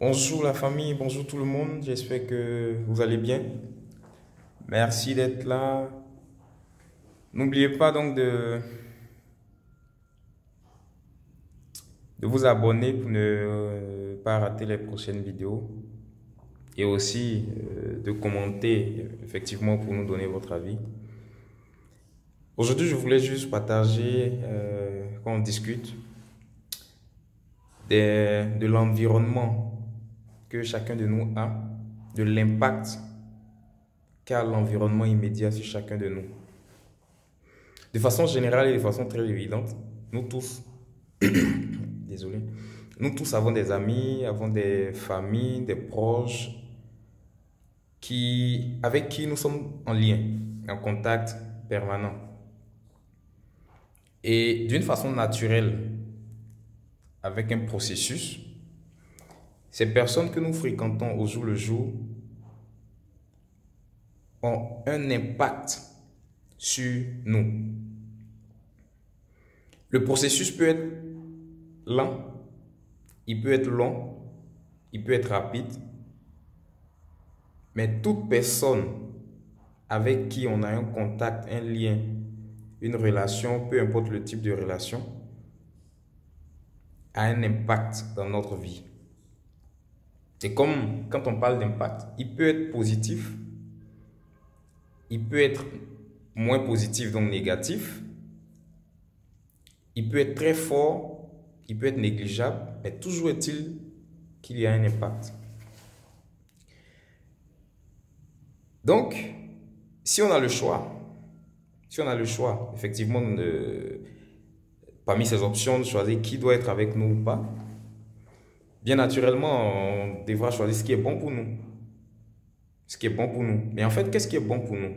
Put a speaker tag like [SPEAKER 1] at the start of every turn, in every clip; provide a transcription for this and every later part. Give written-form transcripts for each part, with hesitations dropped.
[SPEAKER 1] Bonjour la famille, bonjour tout le monde, j'espère que vous allez bien. Merci d'être là. N'oubliez pas donc de vous abonner pour ne pas rater les prochaines vidéos et aussi de commenter effectivement pour nous donner votre avis. Aujourd'hui, je voulais juste partager, qu'on discute de l'environnement que chacun de nous a, de l'impact qu'a l'environnement immédiat sur chacun de nous. De façon générale et de façon très évidente, nous tous, désolé, nous tous avons des amis, avons des familles, des proches avec qui nous sommes en lien, en contact permanent. Et d'une façon naturelle, avec un processus, ces personnes que nous fréquentons au jour le jour ont un impact sur nous. Le processus peut être lent, il peut être long, il peut être rapide, mais toute personne avec qui on a un contact, un lien, une relation, peu importe le type de relation, a un impact dans notre vie. C'est comme quand on parle d'impact, il peut être positif, il peut être moins positif, donc négatif, il peut être très fort, il peut être négligeable, mais toujours est-il qu'il y a un impact. Donc, si on a le choix, effectivement, parmi ces options, de choisir qui doit être avec nous ou pas, bien naturellement, on devra choisir ce qui est bon pour nous. Ce qui est bon pour nous. Mais en fait, qu'est-ce qui est bon pour nous?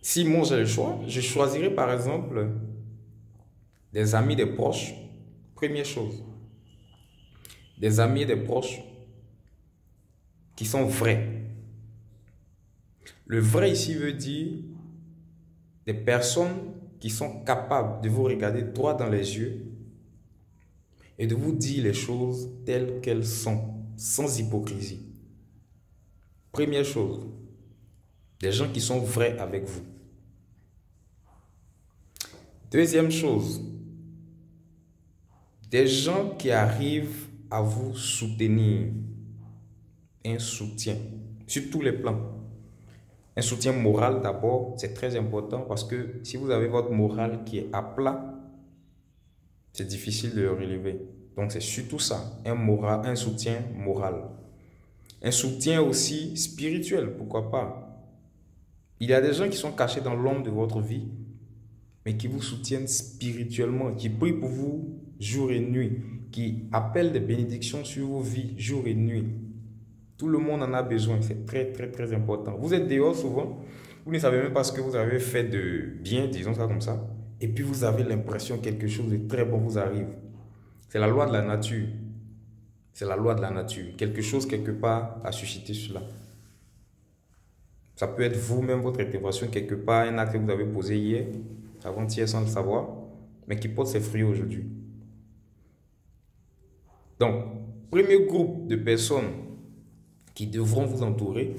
[SPEAKER 1] Si moi j'ai le choix, je choisirais par exemple des amis, des proches. Première chose, des amis et des proches qui sont vrais. Le vrai ici veut dire des personnes qui sont capables de vous regarder droit dans les yeux et de vous dire les choses telles qu'elles sont, sans hypocrisie. Première chose, des gens qui sont vrais avec vous. Deuxième chose, des gens qui arrivent à vous soutenir. Un soutien sur tous les plans. Un soutien moral d'abord, c'est très important parce que si vous avez votre morale qui est à plat, c'est difficile de le relever. Donc c'est surtout ça, un soutien moral. Un soutien aussi spirituel, pourquoi pas. Il y a des gens qui sont cachés dans l'ombre de votre vie, mais qui vous soutiennent spirituellement, qui prient pour vous jour et nuit, qui appellent des bénédictions sur vos vies jour et nuit. Tout le monde en a besoin, c'est très très très important. Vous êtes dehors souvent, vous ne savez même pas ce que vous avez fait de bien, disons ça comme ça, et puis vous avez l'impression que quelque chose de très bon vous arrive. C'est la loi de la nature. C'est la loi de la nature. Quelque chose quelque part a suscité cela. Ça peut être vous-même, votre intervention quelque part, un acte que vous avez posé hier, avant-hier sans le savoir, mais qui porte ses fruits aujourd'hui. Donc, premier groupe de personnes qui devront vous entourer,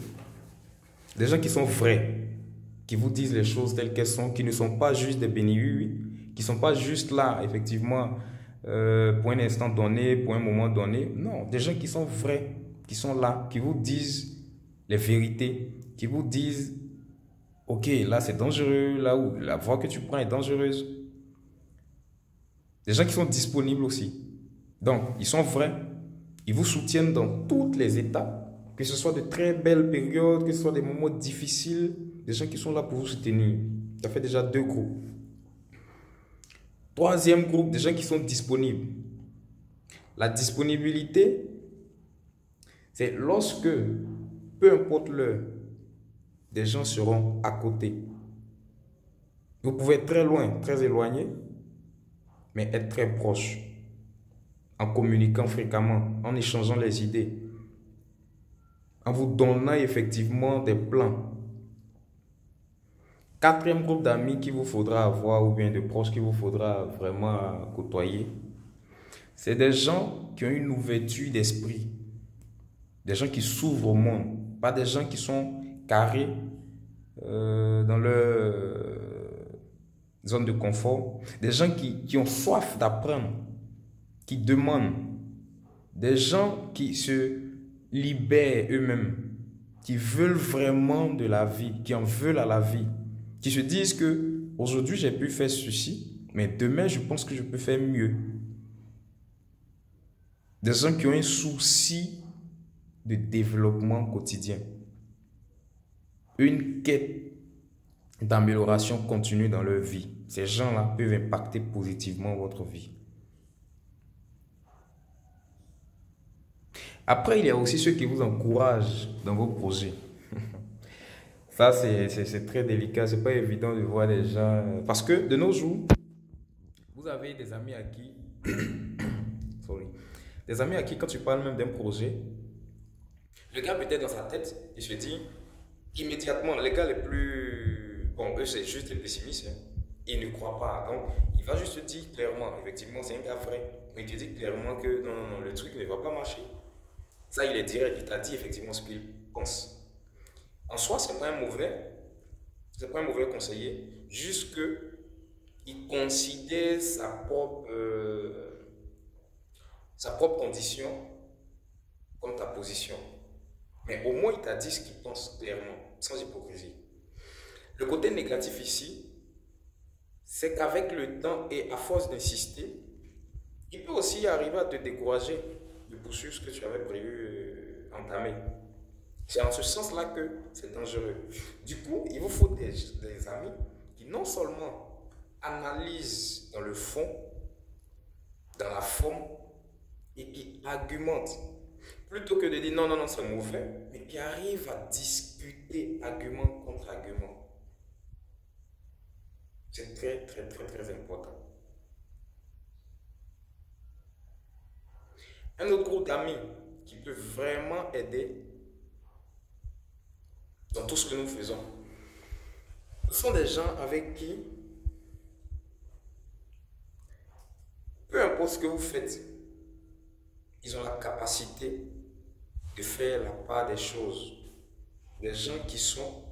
[SPEAKER 1] des gens qui sont vrais, qui vous disent les choses telles qu'elles sont, qui ne sont pas juste des bénis, qui ne sont pas juste là, effectivement, pour un instant donné, pour un moment donné. Non, des gens qui sont vrais, qui sont là, qui vous disent les vérités, qui vous disent, ok, là c'est dangereux, là où la voie que tu prends est dangereuse. Des gens qui sont disponibles aussi. Donc, ils sont vrais, ils vous soutiennent dans toutes les étapes. Que ce soit de très belles périodes, que ce soit des moments difficiles, des gens qui sont là pour vous soutenir. Ça fait déjà deux groupes. Troisième groupe, des gens qui sont disponibles. La disponibilité, c'est lorsque, peu importe l'heure, des gens seront à côté. Vous pouvez être très loin, très éloigné, mais être très proche. En communiquant fréquemment, en échangeant les idées, en vous donnant effectivement des plans. Quatrième groupe d'amis qu'il vous faudra avoir ou bien de proches qu'il vous faudra vraiment côtoyer, C'est des gens qui ont une ouverture d'esprit, des gens qui s'ouvrent au monde, pas des gens qui sont carrés dans leur zone de confort, des gens qui ont soif d'apprendre, qui demandent, des gens qui se libèrent eux-mêmes, qui veulent vraiment de la vie, qui en veulent à la vie, qui se disent que aujourd'hui j'ai pu faire ceci, mais demain je pense que je peux faire mieux. Des gens qui ont un souci de développement quotidien, une quête d'amélioration continue dans leur vie. Ces gens-là peuvent impacter positivement votre vie. Après, il y a aussi ceux qui vous encouragent dans vos projets. Ça, c'est très délicat. C'est pas évident de voir des gens. Parce que de nos jours, vous avez des amis à qui. Sorry. Des amis à qui, quand tu parles même d'un projet, le gars peut-être dans sa tête, il se dit immédiatement, les gars les plus. Bon, eux, c'est juste des pessimistes. Hein. Ils ne croient pas. Donc, il va juste te dire clairement, effectivement, c'est un gars vrai. Mais il te dit clairement que non, non, non, le truc ne va pas marcher. Ça, il est direct. Il t'a dit effectivement ce qu'il pense. En soi, c'est pas un mauvais conseiller, juste que il considère sa propre condition comme ta position. Mais au moins, il t'a dit ce qu'il pense clairement, sans hypocrisie. Le côté négatif ici, c'est qu'avec le temps et à force d'insister, il peut aussi arriver à te décourager de poursuivre ce que tu avais prévu entamer. C'est en ce sens-là que c'est dangereux. Du coup, il vous faut des amis qui non seulement analysent dans le fond, dans la forme, et qui argumentent, plutôt que de dire non, non, non, c'est mauvais, mais qui arrivent à discuter argument contre argument. C'est très, très, très, très important. Un autre groupe d'amis qui peut vraiment aider dans tout ce que nous faisons, ce sont des gens avec qui, peu importe ce que vous faites, ils ont la capacité de faire la part des choses. Des gens qui sont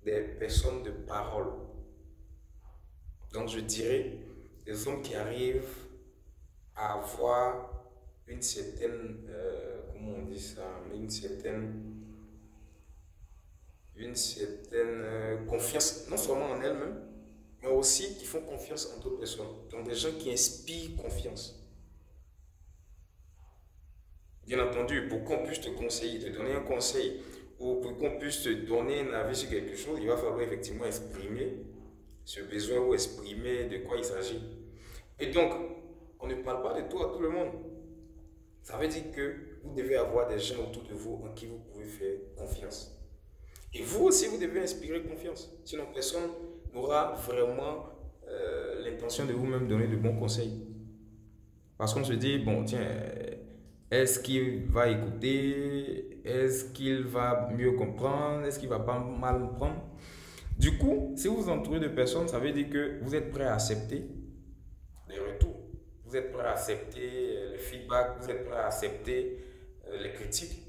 [SPEAKER 1] des personnes de parole. Donc je dirais des hommes qui arrivent à avoir une certaine, comment on dit ça, une certaine confiance, non seulement en elles-mêmes, mais aussi qui font confiance en d'autres personnes. Donc des gens qui inspirent confiance. Bien entendu, pour qu'on puisse te conseiller, te donner un conseil, ou pour qu'on puisse te donner un avis sur quelque chose, il va falloir effectivement exprimer ce besoin ou exprimer de quoi il s'agit. Et donc, on ne parle pas de tout à tout le monde. Ça veut dire que vous devez avoir des gens autour de vous en qui vous pouvez faire confiance. Et vous aussi, vous devez inspirer confiance. Sinon, personne n'aura vraiment l'intention de vous-même donner de bons conseils. Parce qu'on se dit, bon, tiens, est-ce qu'il va écouter? Est-ce qu'il va mieux comprendre? Est-ce qu'il va pas mal prendre? Du coup, si vous vous entourez de personnes, ça veut dire que vous êtes prêt à accepter les retours. Vous êtes prêt à accepter le feedback. Vous êtes prêt à accepter les critiques.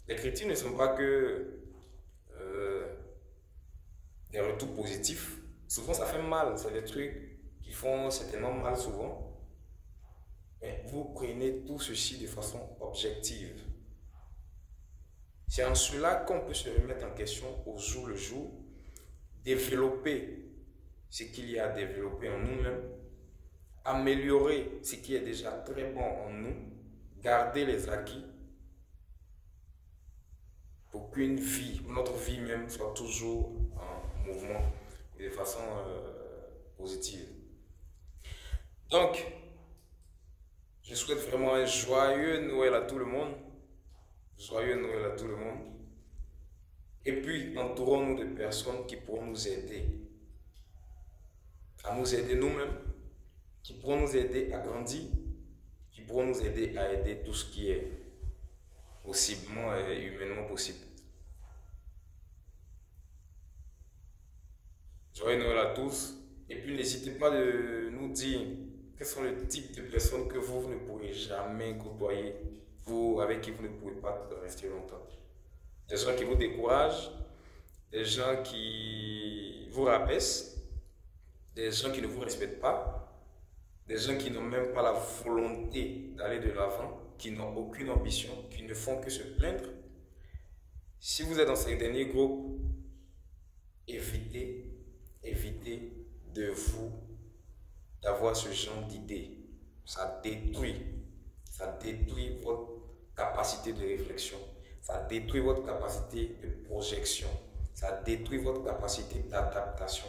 [SPEAKER 1] Les critiques ne sont pas que des retours positifs. Souvent, ça fait mal. C'est des trucs qui font certainement mal souvent. Mais vous prenez tout ceci de façon objective. C'est en cela qu'on peut se remettre en question au jour le jour, développer ce qu'il y a à développer en nous-mêmes, améliorer ce qui est déjà très bon en nous, garder les acquis pour qu'une vie, notre vie même, soit toujours en mouvement et de façon positive. Donc, je souhaite vraiment un joyeux Noël à tout le monde. Joyeux Noël à tout le monde. Et puis, entourons-nous de personnes qui pourront nous aider. À nous aider nous-mêmes, qui pourront nous aider à grandir, qui pourront nous aider à aider tout ce qui est possiblement et humainement possible. Joyeux Noël à tous. Et puis, n'hésitez pas de nous dire quels sont les types de personnes que vous ne pourrez jamais côtoyer, avec qui vous ne pouvez pas rester longtemps? Des gens qui vous découragent, des gens qui vous rabaissent, des gens qui ne vous respectent pas, des gens qui n'ont même pas la volonté d'aller de l'avant, qui n'ont aucune ambition, qui ne font que se plaindre. Si vous êtes dans ces derniers groupes, évitez d'avoir ce genre d'idées. Ça détruit votre capacité de réflexion, ça détruit votre capacité de projection, ça détruit votre capacité d'adaptation,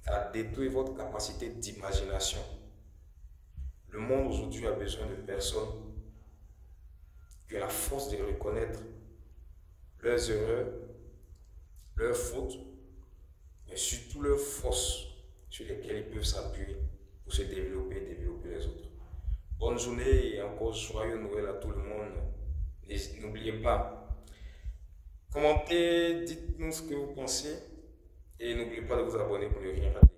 [SPEAKER 1] ça détruit votre capacité d'imagination. Le monde aujourd'hui a besoin de personnes qui ont la force de reconnaître leurs erreurs, leurs fautes, mais surtout leurs forces sur lesquelles ils peuvent s'appuyer pour se développer et développer les autres. Bonne journée et encore joyeux Noël à tout le monde. N'oubliez pas, commentez, dites-nous ce que vous pensez et n'oubliez pas de vous abonner pour ne rien rater.